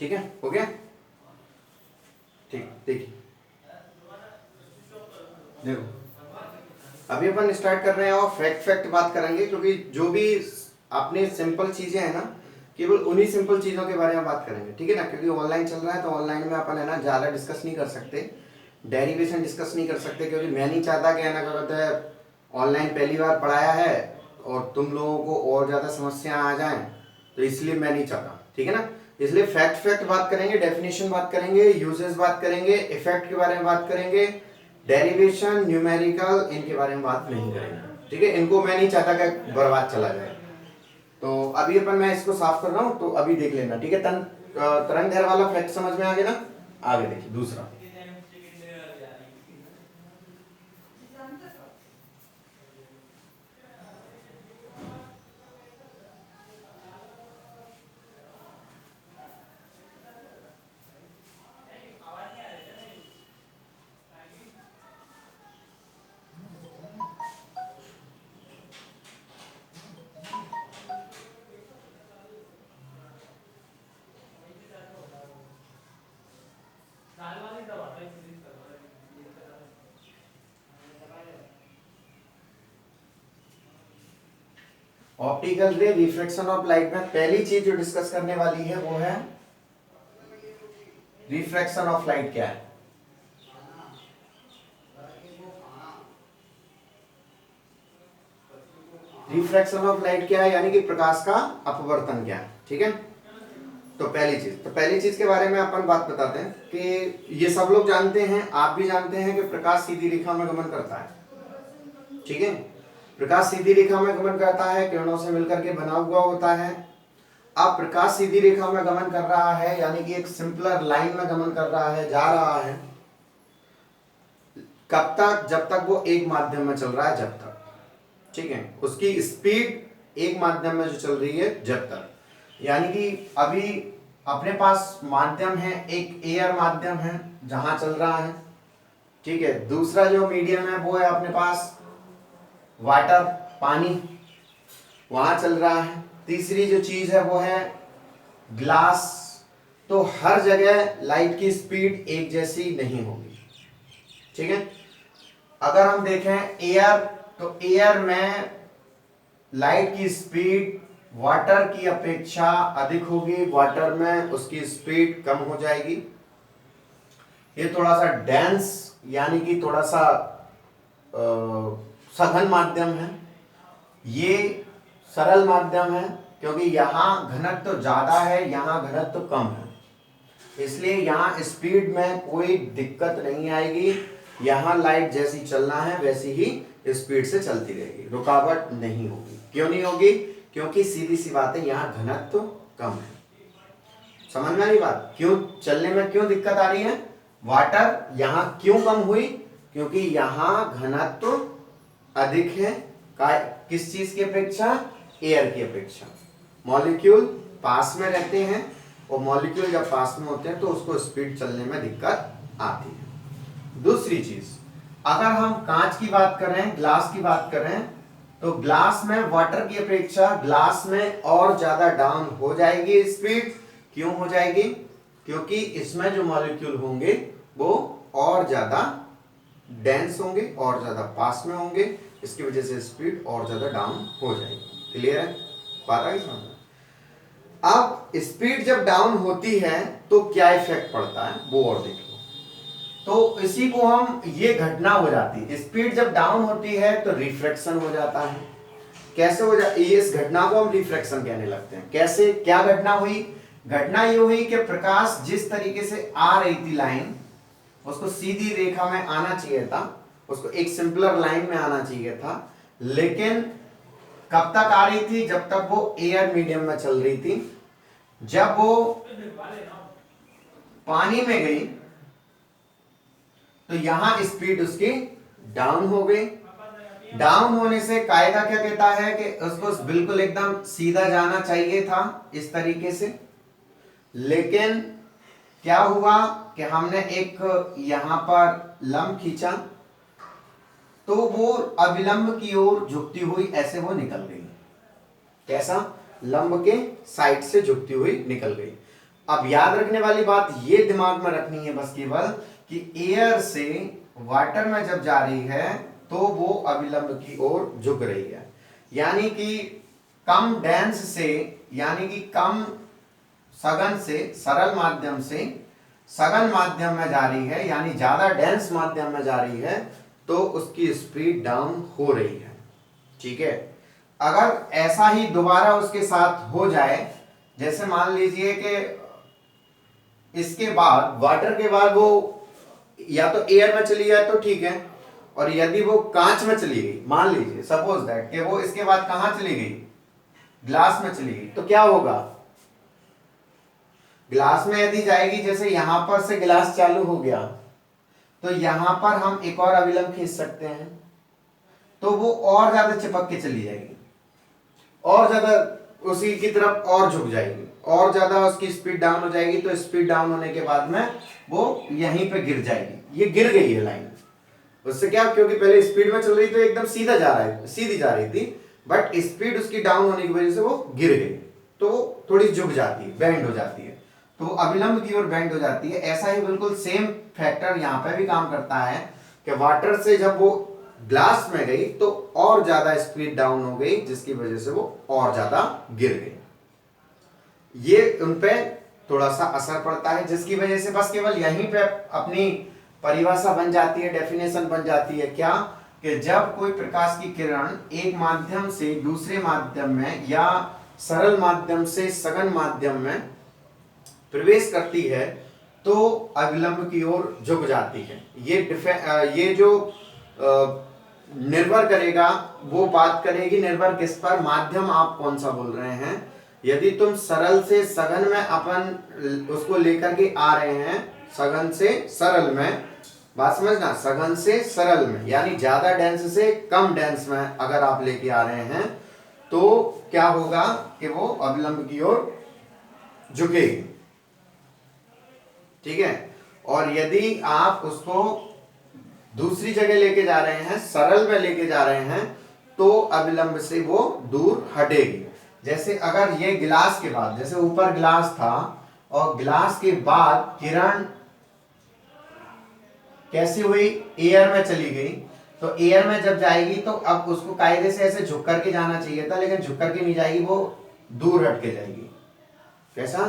ठीक है, हो गया। ठीक, देखिए देखो अभी अपन स्टार्ट कर रहे हैं और फैक्ट बात करेंगे, क्योंकि जो भी आपने सिंपल चीजें हैं ना, केवल उन्हीं सिंपल चीजों के बारे में बात करेंगे, ठीक है ना। क्योंकि ऑनलाइन चल रहा है तो ऑनलाइन में अपन है ना ज्यादा डिस्कस नहीं कर सकते, डेरिवेशन डिस्कस नहीं कर सकते, क्योंकि मैं नहीं चाहता कि है ना क्या कहते हैं ऑनलाइन पहली बार पढ़ाया है और तुम लोगों को और ज्यादा समस्या आ जाए, तो इसलिए मैं नहीं चाहता, ठीक है ना। इसलिए फैक्ट बात करेंगे, डेफिनेशन बात करेंगे, यूजेस बात करेंगे, इफेक्ट के बारे में बात करेंगे, डेरिवेशन, न्यूमेरिकल इनके बारे में बात नहीं करेंगे, ठीक है। इनको मैं नहीं चाहता कि बर्बाद चला जाए। तो अभी अपन मैं इसको साफ कर रहा हूं, तो अभी देख लेना, ठीक है। तरंग दैर्घ्य वाला फैक्ट समझ में आ गया ना। आगे देखिए दूसरा, ऑप्टिकल रे रिफ्रैक्शन ऑफ लाइट में पहली चीज जो डिस्कस करने वाली है वो है रिफ्रैक्शन ऑफ लाइट क्या है। रिफ्रैक्शन ऑफ लाइट क्या है, यानी कि प्रकाश का अपवर्तन क्या है, ठीक है। तो पहली चीज के बारे में अपन बात बताते हैं कि ये सब लोग जानते हैं, आप भी जानते हैं कि प्रकाश सीधी रेखा में गमन करता है, ठीक है। प्रकाश सीधी रेखा में गमन करता है, किरणों से मिलकर के बना हुआ होता है। अब प्रकाश सीधी रेखा में गमन कर रहा है, यानी कि एक सिंपलर लाइन में गमन कर रहा है, जा रहा है। कब तक? जब तक वो एक माध्यम में चल रहा है, जब तक, ठीक है। उसकी स्पीड एक माध्यम में जो चल रही है जब तक, यानी कि अभी अपने पास माध्यम है, एक एयर माध्यम है जहां चल रहा है, ठीक है। दूसरा जो मीडियम है वो है अपने पास वाटर, पानी, वहां चल रहा है। तीसरी जो चीज है वो है ग्लास। तो हर जगह लाइट की स्पीड एक जैसी नहीं होगी, ठीक है। अगर हम देखें एयर, तो एयर में लाइट की स्पीड वाटर की अपेक्षा अधिक होगी, वाटर में उसकी स्पीड कम हो जाएगी। ये थोड़ा सा डेंस यानी कि थोड़ा सा सघन माध्यम है, ये सरल माध्यम है, क्योंकि यहां घनत्व तो ज्यादा है, यहां घनत्व तो कम है, इसलिए यहां स्पीड में कोई दिक्कत नहीं आएगी। यहां लाइट जैसी चलना है वैसी ही स्पीड से चलती रहेगी, रुकावट नहीं होगी। क्यों नहीं होगी? क्योंकि सीधी सी बात है, यहां घनत्व कम है। समझ में आ रही बात? क्यों चलने में क्यों दिक्कत आ रही है? वाटर यहां क्यों कम हुई? क्योंकि यहां घनत्व अधिक है, किस चीज की अपेक्षा? एयर की अपेक्षा। मॉलिक्यूल पास में रहते हैं, और मॉलिक्यूल जब पास में होते हैं तो उसको स्पीड चलने में दिक्कत आती है। दूसरी चीज, अगर हम कांच की बात करें, ग्लास की बात करें, तो ग्लास में वाटर की अपेक्षा ग्लास में और ज्यादा डाउन हो जाएगी स्पीड। क्यों हो जाएगी? क्योंकि इसमें जो मॉलिक्यूल होंगे वो और ज्यादा डेंस होंगे, और ज्यादा पास में होंगे, इसकी वजह से स्पीड और ज्यादा डाउन हो जाएगी। क्लियर है? बात आ गई समझ? अब स्पीड जब डाउन होती है तो क्या इफेक्ट पड़ता है वो और देख लो। तो इसी को हम, ये घटना हो जाती है, स्पीड जब डाउन होती है तो रिफ्रैक्शन हो जाता है। कैसे हो जाती है? इस घटना को हम रिफ्रैक्शन कहने लगते हैं। कैसे, क्या घटना हुई? घटना ये हुई कि प्रकाश जिस तरीके से आ रही थी लाइन, उसको सीधी रेखा में आना चाहिए था, उसको एक सिंपलर लाइन में आना चाहिए था, लेकिन कब तक आ रही थी? जब तक वो एयर मीडियम में चल रही थी। जब वो पानी में गई तो यहां स्पीड उसकी डाउन हो गई। डाउन होने से कायदा क्या कहता है कि उसको बिल्कुल एकदम सीधा जाना चाहिए था, इस तरीके से। लेकिन क्या हुआ कि हमने एक यहां पर लंब खींचा, तो वो अविलंब की ओर झुकती हुई ऐसे वो निकल गई। कैसा? लंब के साइड से झुकती हुई निकल गई। अब याद रखने वाली बात ये दिमाग में रखनी है बस केवल कि एयर से वाटर में जब जा रही है तो वो अविलंब की ओर झुक रही है, यानी कि कम डेंस से, यानी कि कम सघन से सरल माध्यम से सघन माध्यम में जा रही है, यानी ज्यादा डेंस माध्यम में जा रही है, तो उसकी स्पीड डाउन हो रही है। ठीक है, अगर ऐसा ही दोबारा उसके साथ हो जाए, जैसे मान लीजिए कि इसके बाद वाटर के बाद वो या तो एयर में चली जाए तो ठीक है, और यदि वो कांच में चली गई, मान लीजिए सपोज दैट कि वो इसके बाद कहां चली गई, ग्लास में चली गई, तो क्या होगा, ग्लास में यदि जाएगी, जैसे यहां पर से ग्लास चालू हो गया तो यहां पर हम एक और अविलंब खींच सकते हैं, तो वो और ज्यादा चिपक के चली जाएगी, और ज्यादा उसी की तरफ और झुक जाएगी, और ज्यादा उसकी स्पीड डाउन हो जाएगी, तो स्पीड डाउन होने के बाद में वो यहीं पे गिर जाएगी। ये गिर गई है लाइन, उससे क्या, क्योंकि पहले स्पीड में चल रही तो एकदम सीधा जा रहा है, सीधी जा रही थी, बट स्पीड उसकी डाउन होने की वजह से वो गिर गई, तो वो थोड़ी झुक जाती है, बेंड हो जाती है, तो वो अविलंब की ओर बेंड हो जाती है। ऐसा ही बिल्कुल सेम फैक्टर यहाँ पे भी काम करता है कि वाटर से जब वो ग्लास में गई तो और ज्यादा स्पीड डाउन हो गई, जिसकी वजह से वो और ज्यादा गिर गई। ये उनपे थोड़ा सा असर पड़ता है, जिसकी वजह से बस केवल यहीं पे अपनी परिभाषा बन जाती है, डेफिनेशन बन जाती है क्या, कि जब कोई प्रकाश की किरण एक माध्यम से दूसरे माध्यम में या सरल माध्यम से सघन माध्यम में प्रवेश करती है तो अविलंब की ओर झुक जाती है। ये जो निर्भर करेगा, वो बात करेगी निर्भर किस पर, माध्यम आप कौन सा बोल रहे हैं। यदि तुम सरल से सघन में अपन उसको लेकर के आ रहे हैं, सघन से सरल में, बात समझना, सघन से सरल में यानी ज्यादा डेंस से कम डेंस में अगर आप लेके आ रहे हैं, तो क्या होगा कि वो अविलंब की ओर झुकेगी। ठीक है, और यदि आप उसको दूसरी जगह लेके जा रहे हैं, सरल में लेके जा रहे हैं, तो अविलंब से वो दूर हटेगी। जैसे अगर ये गिलास के बाद, जैसे ऊपर गिलास था और गिलास के बाद किरण कैसी हुई, एयर में चली गई, तो एयर में जब जाएगी तो अब उसको कायदे से ऐसे झुक करके जाना चाहिए था, लेकिन झुक करके नहीं जाएगी, वो दूर हट के जाएगी। कैसा,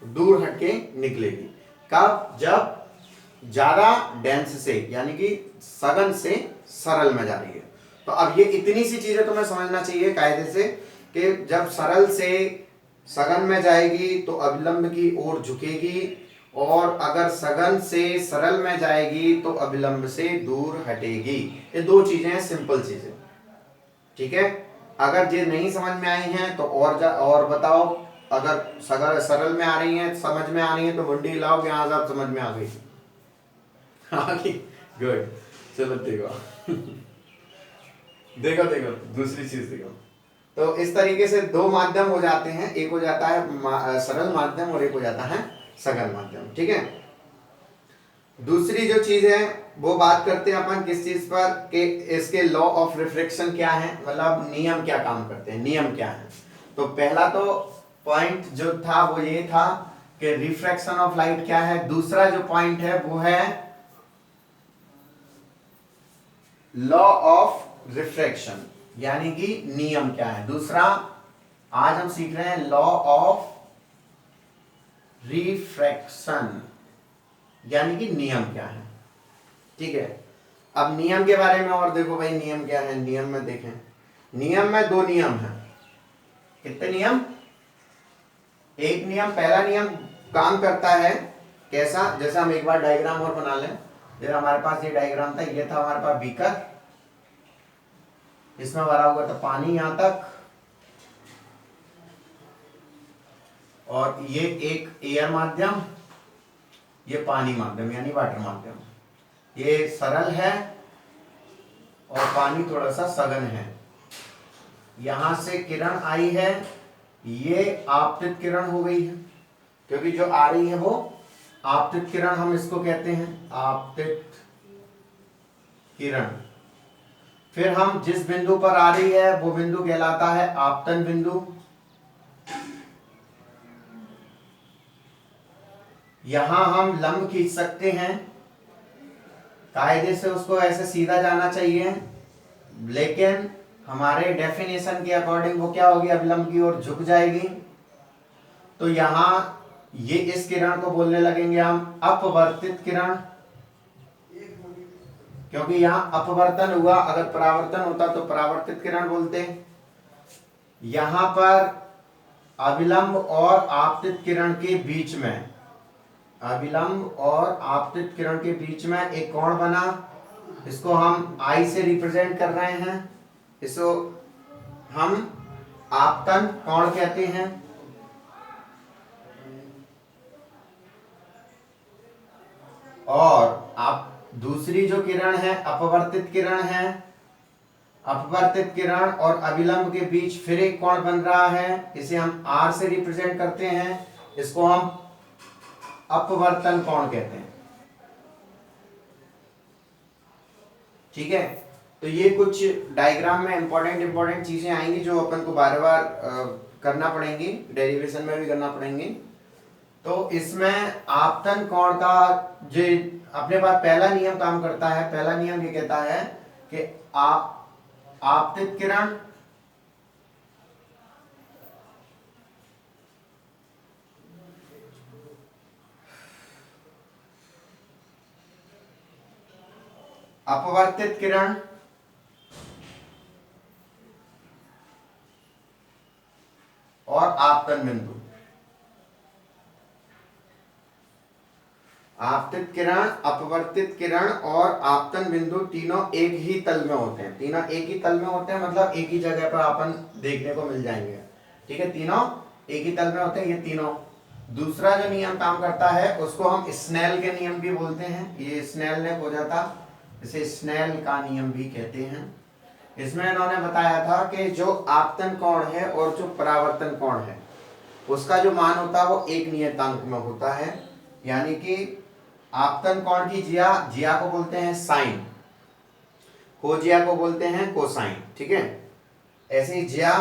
दूर हट के निकलेगी। कब, जब ज्यादा डेंस से यानी कि सघन से सरल में जा रही है। तो अब ये इतनी सी चीजें तुम्हें समझना चाहिए कायदे से कि जब सरल से सघन में जाएगी तो अविलंब की ओर झुकेगी, और अगर सघन से सरल में जाएगी तो अविलंब से दूर हटेगी। ये दो चीजें हैं, सिंपल चीजें। ठीक है, अगर ये नहीं समझ में आई हैं तो और बताओ, अगर सरल में आ रही हैं, समझ में आ रही हैं, तो मुंडी हिलाओ कि हाँ साहब समझ में आ गई। गुड, चलो देखो देखो देखो दूसरी चीज देखो। तो इस तरीके से दो माध्यम हो जाते हैं, एक हो जाता है सरल माध्यम और एक हो जाता है सघन माध्यम। ठीक है, दूसरी जो चीज है वो बात करते हैं अपन किस चीज पर, कि इसके लॉ ऑफ रिफ्लेक्शन क्या है, मतलब नियम क्या काम करते हैं, नियम क्या है। तो पहला तो पॉइंट जो था वो ये था कि रिफ्रैक्शन ऑफ लाइट क्या है। दूसरा जो पॉइंट है वो है लॉ ऑफ रिफ्रैक्शन, यानी कि नियम क्या है। दूसरा आज हम सीख रहे हैं लॉ ऑफ रिफ्रैक्शन, यानी कि नियम क्या है। ठीक है, अब नियम के बारे में और देखो भाई, नियम क्या है। नियम में देखें, नियम में दो नियम है। कितने नियम, एक नियम, पहला नियम काम करता है कैसा, जैसे हम एक बार डायग्राम और बना लें। जैसे हमारे पास ये डायग्राम था, ये था हमारे पास बीकर, इसमें भरा हुआ था पानी यहां तक, और ये एक एयर माध्यम, ये पानी माध्यम यानी वाटर माध्यम। ये सरल है और पानी थोड़ा सा सघन है। यहां से किरण आई है, ये आपतित किरण हो गई है, क्योंकि जो आ रही है वो आपतित किरण, हम इसको कहते हैं आपतित किरण। फिर हम जिस बिंदु पर आ रही है वो बिंदु कहलाता है आपतन बिंदु। यहां हम लंब खींच सकते हैं, कायदे से उसको ऐसे सीधा जाना चाहिए, लेकिन हमारे डेफिनेशन के अकॉर्डिंग वो क्या होगी, अभिलंब की ओर झुक जाएगी। तो यहां ये इस किरण को बोलने लगेंगे हम अपवर्तित किरण, क्योंकि यहां अपवर्तन हुआ, अगर परावर्तन होता तो परावर्तित किरण बोलते। यहां पर अभिलंब और आपतित किरण के बीच में, अभिलंब और आपतित किरण के बीच में एक कोण बना, इसको हम आई से रिप्रेजेंट कर रहे हैं, इसको हम आपतन कोण कहते हैं। और आप दूसरी जो किरण है अपवर्तित किरण है, अपवर्तित किरण और अभिलंब के बीच फिर एक कोण बन रहा है, इसे हम आर से रिप्रेजेंट करते हैं, इसको हम अपवर्तन कोण कहते हैं। ठीक है, तो ये कुछ डायग्राम में इंपॉर्टेंट चीजें आएंगी जो अपन को बार बार करना पड़ेंगी, डेरिवेशन में भी करना पड़ेंगी। तो इसमें आपतन कोण का जो अपने पास पहला नियम काम करता है, पहला नियम ये कहता है कि आपतित किरण अपवर्तित किरण और आपतन बिंदु, आपतित किरण, अपवर्तित किरण और आपतन बिंदु तीनों एक ही तल में होते हैं, तीनों एक ही तल में होते हैं, मतलब एक ही जगह पर अपन देखने को मिल जाएंगे। ठीक है, तीनों एक ही तल में होते हैं ये तीनों। दूसरा जो नियम काम करता है उसको हम स्नेल के नियम भी बोलते हैं, ये स्नेल ने खोजा था, इसे स्नेल का नियम भी कहते हैं। इसमें इन्होंने बताया था कि जो आपतन कोण है और जो परावर्तन कोण है उसका जो मान होता है वो एक नियतांक में होता है, यानी कि आपतन कोण की जिया को बोलते हैं साइन, कोजिया को बोलते हैं कोसाइन। ठीक है, ऐसे ही जिया,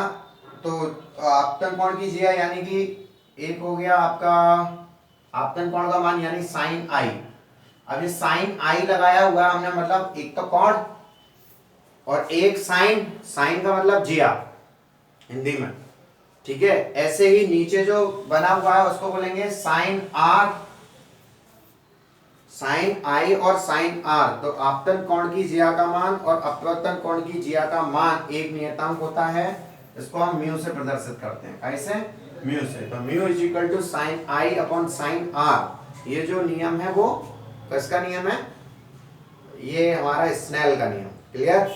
तो आपतन कोण की जिया यानी कि एक हो गया आपका आपतन कोण का मान यानी साइन आई। अब ये साइन आई लगाया हुआ है हमने, मतलब एक तो कोण और एक साइन, साइन का मतलब जिया हिंदी में। ठीक है, ऐसे ही नीचे जो बना हुआ है उसको बोलेंगे साइन आर, साइन आई और साइन आर। तो आपतन कोण की जिया का मान और अपवर्तन कोण की जिया का मान एक नियतांक होता है, इसको हम म्यू से प्रदर्शित करते हैं। कैसे? म्यू से। तो mu is equal to sine i upon sine r. ये जो नियम है वो किसका नियम है? ये हमारा स्नेल का नियम। क्लियर?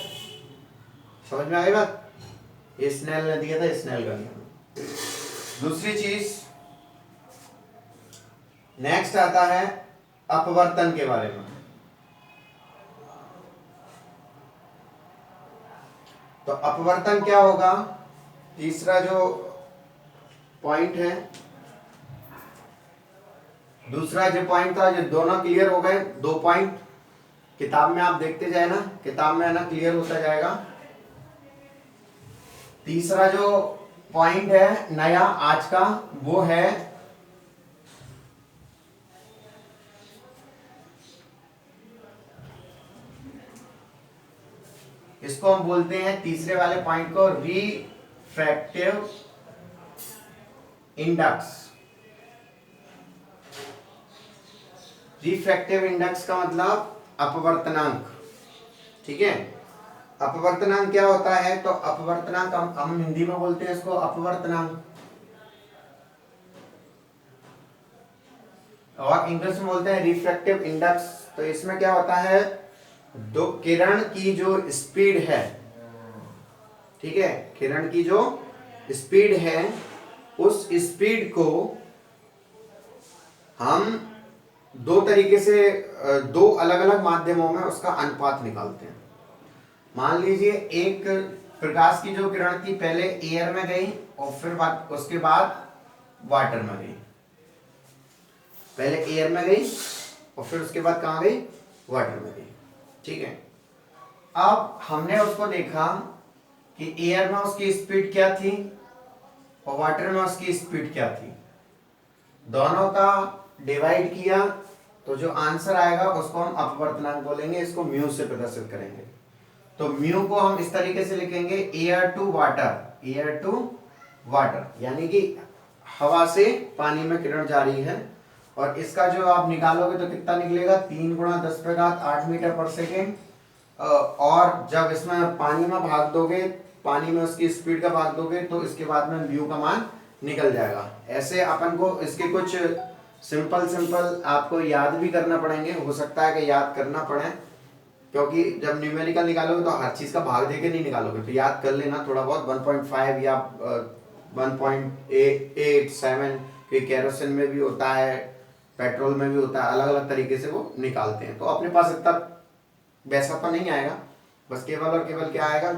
समझ में आई बात? ये स्नेल ने दिया था, स्नेल का नियम। दूसरी चीज नेक्स्ट आता है अपवर्तन के बारे में। तो अपवर्तन क्या होगा? तीसरा जो पॉइंट है, दूसरा जो पॉइंट था, जो दोनों क्लियर हो गए, दो पॉइंट किताब में आप देखते जाए ना, किताब में है ना क्लियर होता जाएगा। तीसरा जो पॉइंट है नया आज का, वो है इसको हम बोलते हैं, तीसरे वाले पॉइंट को रिफ्रैक्टिव इंडेक्स। रिफ्रैक्टिव इंडेक्स का मतलब अपवर्तनांक। ठीक है, अपवर्तनांक क्या होता है? तो अपवर्तनांक हम हिंदी में बोलते हैं इसको अपवर्तनांक, और इंग्लिश में बोलते हैं रिफ्रैक्टिव इंडेक्स। तो इसमें क्या होता है, दो किरण की जो स्पीड है, ठीक है, किरण की जो स्पीड है, उस स्पीड को हम दो तरीके से, दो अलग अलग माध्यमों में उसका अनुपात निकालते हैं। मान लीजिए एक प्रकाश की जो किरण थी पहले एयर में गई और फिर उसके बाद वाटर में गई। पहले एयर में गई और फिर उसके बाद कहां गई? वाटर में गई। ठीक है, अब हमने उसको देखा कि एयर में उसकी स्पीड क्या थी और वाटर में उसकी स्पीड क्या थी। दोनों का डिवाइड किया तो जो आंसर आएगा उसको हम अपवर्तनांक बोलेंगे, इसको म्यू से प्रदर्शित करेंगे। तो म्यू को हम इस तरीके से लिखेंगे air to water, air to water, यानी कि हवा से पानी में किरण जा रही है। और इसका जो आप निकालोगे तो कितना निकलेगा, 3 × 10⁸ मीटर पर सेकेंड। और जब इसमें पानी में भाग दोगे, पानी में उसकी स्पीड का भाग दोगे तो इसके बाद में म्यू का मान निकल जाएगा। ऐसे अपन को इसके कुछ सिंपल आपको याद भी करना पड़ेंगे, हो सकता है कि याद करना पड़े, क्योंकि जब न्यूमेरिकल निकालोगे तो हर चीज का भाग देके नहीं निकालोगे, तो याद कर लेना थोड़ा बहुत 1.5 या 1.87, कि केरोसिन में भी होता है, पेट्रोल में भी होता है, अलग अलग तरीके से वो निकालते हैं। तो अपने पास इतना वैसा तो नहीं आएगा, बस केवल और केवल क्या आएगा,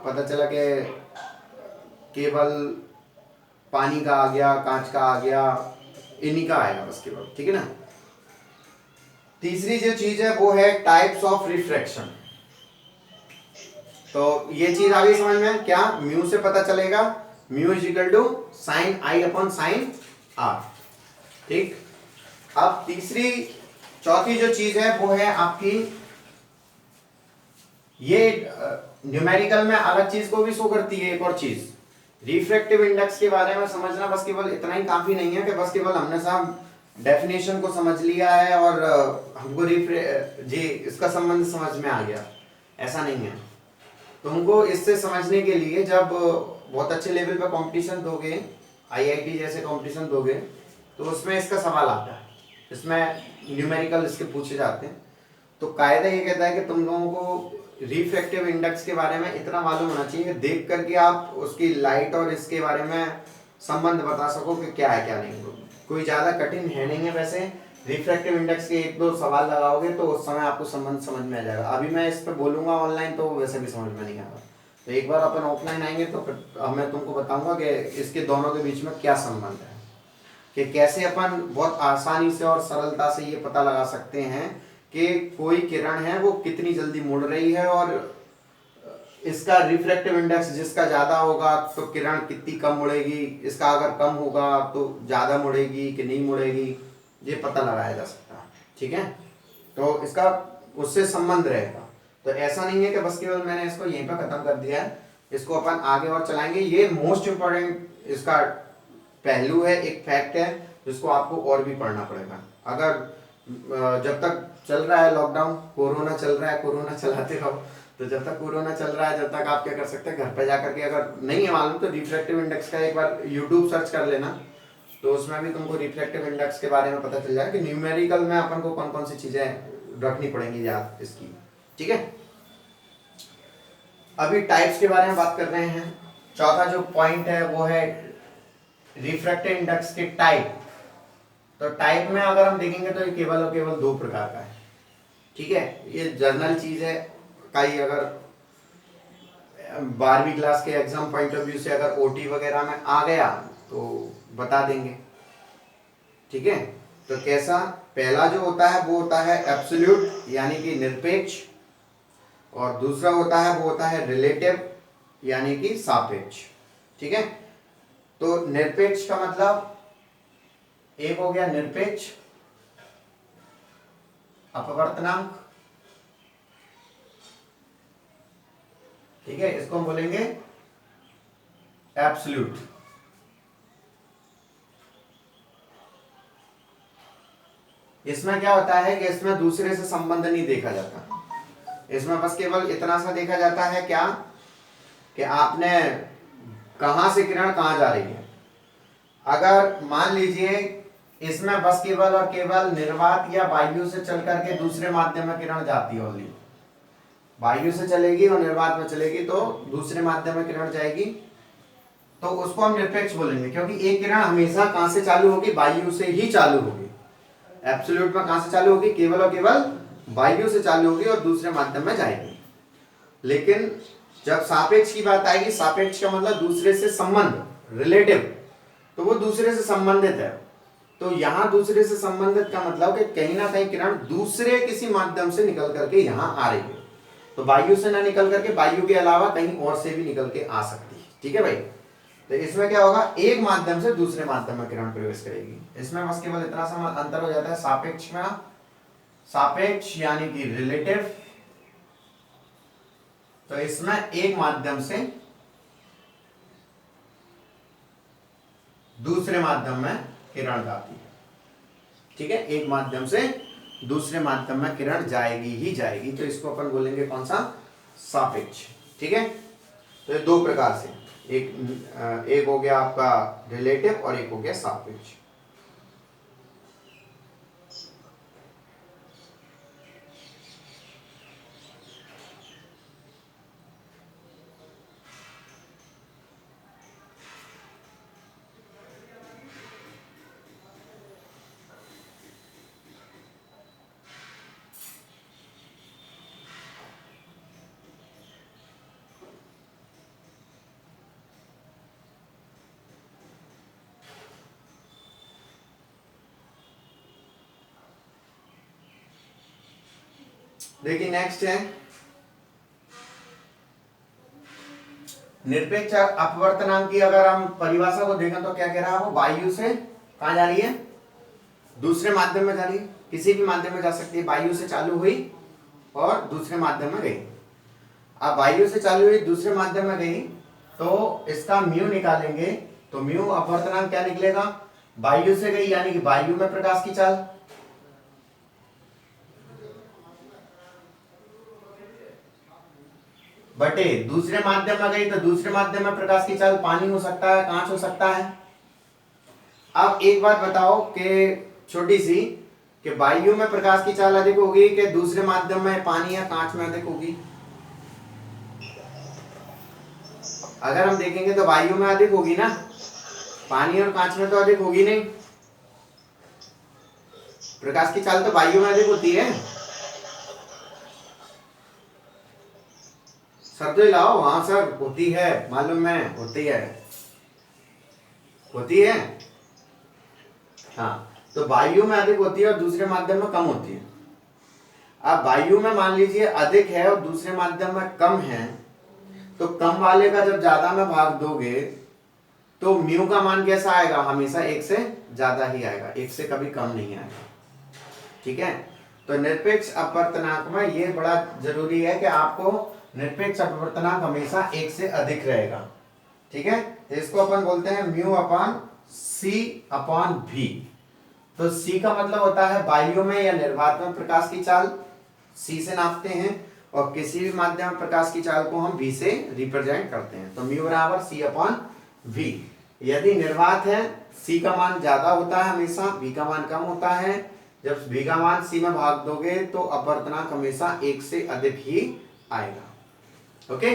पता चला कि केवल पानी का आ गया, कांच का आ गया, इन्हीं का आएगा बस केवल, ठीक है ना। तीसरी जो चीज है वो है टाइप्स ऑफ रिफ्रैक्शन। तो ये चीज आ गई समझ में, क्या म्यू से पता चलेगा, mu is equal to sine i upon sine r, ठीक। अब चौथी जो चीज है वो है आपकी, ये न्यूमेरिकल में अलग चीज को भी शो करती है। एक और चीज, रिफ्रैक्टिव इंडेक्स के बारे में समझना बस केवल इतना ही काफी नहीं है कि बस केवल हमने साहब डेफिनेशन को समझ लिया है और हमको जी इसका संबंध समझ में आ गया, ऐसा नहीं है। तुमको इससे समझने के लिए जब बहुत अच्छे लेवल पे कंपटीशन दोगे, आईआईटी जैसे कंपटीशन दोगे, तो उसमें इसका सवाल आता है, इसमें न्यूमेरिकल इसके पूछे जाते हैं। तो कायदा ये कहता है कि तुम लोगों को रिफ्रैक्टिव इंडेक्स के बारे में इतना मालूम होना चाहिए कि देख करके आप उसकी लाइट और इसके बारे में संबंध बता सको कि क्या है क्या नहीं। कोई ज्यादा कठिन है नहीं है, वैसे रिफ्रैक्टिव इंडेक्स के 1-2 सवाल लगाओगे तो उस समय आपको संबंध समझ में आ जाएगा। अभी मैं इस पर बोलूंगा ऑनलाइन तो वैसे भी समझ में नहीं आएगा, तो एक बार अपन ऑफलाइन आएंगे तो मैं तुमको बताऊंगा कि इसके दोनों के बीच में क्या संबंध है, कि कैसे अपन बहुत आसानी से और सरलता से ये पता लगा सकते हैं कि कोई किरण है वो कितनी जल्दी मुड़ रही है, और इसका रिफ्रैक्टिव इंडेक्स जिसका ज्यादा होगा तो किरण कितनी कम मुड़ेगी, इसका अगर कम होगा तो ज्यादा मुड़ेगी कि नहीं मुड़ेगी, ये पता लगाया जा सकता है, ठीक है। तो इसका उससे संबंध रहेगा। तो ऐसा नहीं है कि बस केवल मैंने इसको यहीं पर खत्म कर दिया है, इसको अपन आगे और चलाएंगे। ये मोस्ट इंपॉर्टेंट इसका पहलू है, एक फैक्ट है जिसको आपको और भी पढ़ना पड़ेगा। अगर जब तक चल रहा है लॉकडाउन, कोरोना चल रहा है, कोरोना चलाते रहो, तो जब तक कोरोना चल रहा है जब तक आप क्या कर सकते हैं, घर पे जाकर के अगर नहीं है मालूम तो रिफ्रैक्टिव इंडेक्स का एक बार यूट्यूब सर्च कर लेना, तो उसमें भी तुमको रिफ्रैक्टिव इंडेक्स के बारे में पता चल जाएगा कि न्यूमेरिकल में अपन को कौन कौन सी चीजें रखनी पड़ेंगी याद इसकी, ठीक है। अभी टाइप्स के बारे में बात कर रहे हैं। चौथा जो पॉइंट है वो है रिफ्रैक्टिव इंडेक्स के टाइप। तो टाइप में अगर हम देखेंगे तो ये केवल और केवल 2 प्रकार का है, ठीक है। ये जर्नल चीज है, कई अगर 12वीं क्लास के एग्जाम पॉइंट ऑफ व्यू से अगर ओटी वगैरह में आ गया तो बता देंगे, ठीक है। तो कैसा, पहला जो होता है वो होता है एब्सोल्यूट यानी कि निरपेक्ष, और दूसरा होता है वो होता है रिलेटिव यानी कि सापेक्ष, ठीक है। तो निरपेक्ष का मतलब एक हो गया निरपेक्ष अपवर्तनांक, ठीक है, इसको हम बोलेंगे एब्सोल्यूट। इसमें क्या होता है कि इसमें दूसरे से संबंध नहीं देखा जाता, इसमें बस केवल इतना सा देखा जाता है क्या, कि आपने कहां से किरण कहां जा रही है। अगर मान लीजिए इसमें बस केवल और केवल निर्वात या वायु से चल करके दूसरे माध्यम में किरण जाती है, ओनली वायु से चलेगी और निर्वात में चलेगी तो दूसरे माध्यम में किरण जाएगी, तो उसको हम निरपेक्ष बोलेंगे, क्योंकि एक किरण हमेशा कहां से चालू होगी, वायु से ही चालू होगी। एब्सोल्यूट में कहां से चालू होगी, केवल और केवल वायु से चालू होगी और दूसरे माध्यम में जाएगी। लेकिन जब सापेक्ष की बात आएगी, सापेक्ष का मतलब दूसरे से संबंध, रिलेटिव, तो वो दूसरे से संबंधित है। तो यहां दूसरे से संबंधित का मतलब कि कहीं ना कहीं किरण दूसरे किसी माध्यम से निकल करके यहां आ रही है, तो वायु से ना निकल करके वायु के अलावा कहीं और से भी निकल के आ सकती है, ठीक है भाई। तो इसमें क्या होगा, एक माध्यम से दूसरे माध्यम में किरण प्रवेश करेगी। इसमें बस केवल इतना सा अंतर हो जाता है सापेक्ष में, सापेक्ष यानी कि रिलेटिव। तो इसमें एक माध्यम से दूसरे माध्यम में किरण जाती है, ठीक है, एक माध्यम से दूसरे माध्यम में किरण जाएगी ही जाएगी। तो इसको अपन बोलेंगे कौन सा, सापेक्ष, ठीक है। तो ये दो प्रकार से, एक हो गया आपका रिलेटिव और एक हो गया सापेक्ष। देखिए नेक्स्ट है निरपेक्ष अपवर्तनांक की। अगर हम परिभाषा को देखें तो क्या कह रहा है वो, वायु से कहां जा रही है, दूसरे माध्यम में जा रही है, किसी भी माध्यम में जा सकती है। वायु से चालू हुई और दूसरे माध्यम में गई। अब वायु से चालू हुई दूसरे माध्यम में गई तो इसका म्यू निकालेंगे, तो म्यू अपवर्तनांक क्या निकलेगा, वायु से गई यानी कि वायु में प्रकाश की चाल, बटे दूसरे माध्यम में गई तो दूसरे माध्यम में प्रकाश की चाल, पानी हो सकता है, कांच हो सकता है। अब एक बात बताओ कि छोटी सी, कि वायु में प्रकाश की चाल अधिक होगी कि दूसरे माध्यम में पानी या कांच में अधिक होगी। अगर हम देखेंगे तो वायु में अधिक होगी ना, पानी और कांच में तो अधिक होगी नहीं। प्रकाश की चाल तो वायु में अधिक होती है। सर तो लाओ, हाँ सर होती है, मालूम है होती है, होती है। हाँ, तो वायु में अधिक होती है और दूसरे माध्यम में कम होती है। अब वायु में मान लीजिए अधिक है और दूसरे माध्यम में कम है, तो कम वाले का जब ज्यादा में भाग दोगे तो म्यू का मान कैसा आएगा, हमेशा एक से ज्यादा ही आएगा, एक से कभी कम नहीं आएगा, ठीक है। तो निरपेक्ष अपवर्तनांक में ये बड़ा जरूरी है कि आपको निरपेक्ष अपवर्तनांक हमेशा एक से अधिक रहेगा, ठीक है। इसको अपन बोलते हैं mu upon C upon V. तो सी का मतलब होता है वायु में या निर्वात में प्रकाश की चाल, सी से नापते हैं, और किसी भी माध्यम में प्रकाश की चाल को हम वी से रिप्रेजेंट करते हैं। तो म्यू बराबर सी अपॉन वी। यदि निर्वात है सी का मान ज्यादा होता है हमेशा, वी का मान कम होता है। जब वी का मान सी में भाग दोगे तो अपवर्तनांक हमेशा एक से अधिक ही आएगा। ओके,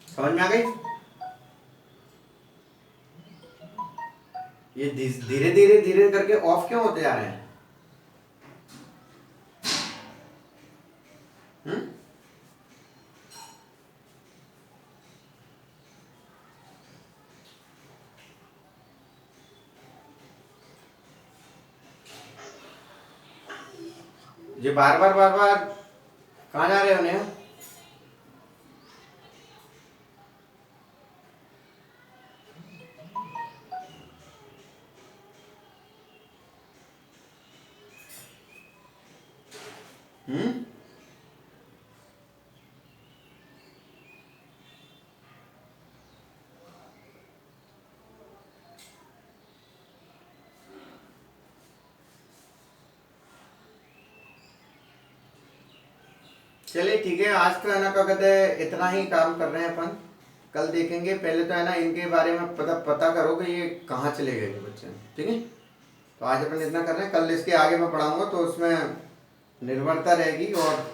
समझ में आ गई। ये धीरे धीरे धीरे करके ऑफ क्यों होते जा रहे हैं? ये बार बार कहाँ जा रहे हो ने? चलिए ठीक है, आज तो है ना क्या कहते हैं इतना ही काम कर रहे हैं अपन, कल देखेंगे। पहले तो है ना इनके बारे में पता करो कि ये कहाँ चले गए बच्चे, ठीक है। तो आज अपन इतना कर रहे हैं, कल इसके आगे मैं पढ़ाऊंगा तो उसमें निर्भरता रहेगी और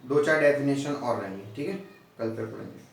दो चार डेफिनेशन और रहेंगी, ठीक है, कल फिर पढ़ेंगे।